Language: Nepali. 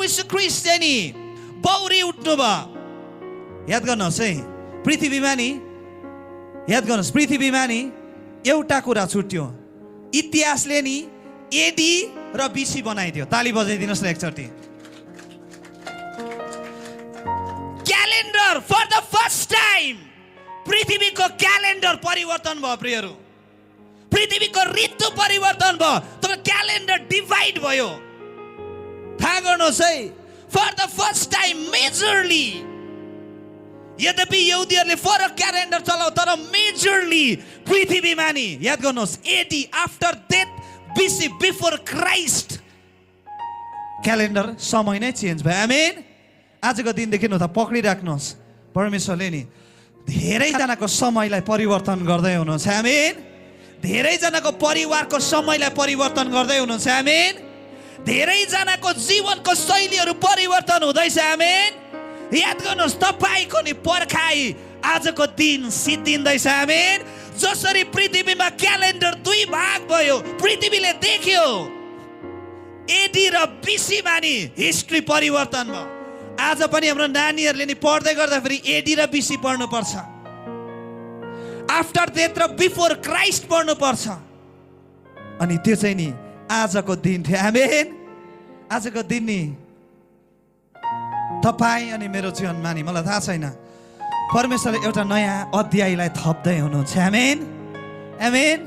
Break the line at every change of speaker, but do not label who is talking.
यीशु ख्रीष्ट चाहिँ नि बौरी उठ्नु भयो। याद गर्नुहोस् है, पृथ्वीमा नि याद गर्नुहोस्, पृथ्वीमा नि एउटा कुरा छुट्यो, इतिहासले नि एडी र बीसी बनाइदियो। ताली बजाइदिनुहोस् न एकचोटि। Calendar for the first time पृथ्वीको क्यालेन्डर परिवर्तन भयो प्रियहरू। पृथ्वीको ऋतु परिवर्तन भयो, तर क्यालेन्डर डिभाइड भयो। थाहा गर्नुहोस् है, for the first time majorly, यद्यपि यहुदीहरूले फरक क्यालेन्डर चलाउ, तर मेजरली पृथ्वीमा नि याद गर्नुहोस् AD after death BC before Christ calendar समय नै चेन्ज भयो। आमेन। आजको दिनदेखि न त पक्रिराख्नुहोस्, परमेश्वरले नि धेरैजनाको समयलाई परिवर्तन गर्दै हुनुहुन्छ। आमेन। धेरैजनाको परिवारको समयलाई परिवर्तन गर्दै हुनुहुन्छ। आमेन। धेरैजनाको जीवनको शैलीहरू परिवर्तन हुँदैछ। आमेन। याद गर्नुहोस्, तपाईँको नि पर्खाइ आजको दिन सिद्धिँदैछ। आमेन। जसरी पृथ्वीमा क्यालेन्डर दुई भाग भयो, पृथ्वीले देख्यो एडी र बीसीमा नि हिस्ट्री परिवर्तन भयो। आज पनि हाम्रो नानीहरूले नि पढ्दै गर्दाखेरि एडी र बीसी पढ्नुपर्छ, आफ्टर डेथ र बिफोर क्राइस्ट पढ्नुपर्छ। अनि त्यो चाहिँ नि आजको दिन थियो। आमेन। आजको दिन नि तपाईँ अनि मेरो जीवनमा नि मलाई थाहा छैन, परमेश्वरले एउटा नयाँ अध्यायलाई थप्दै हुनुहुन्छ। आमेन। आमेन।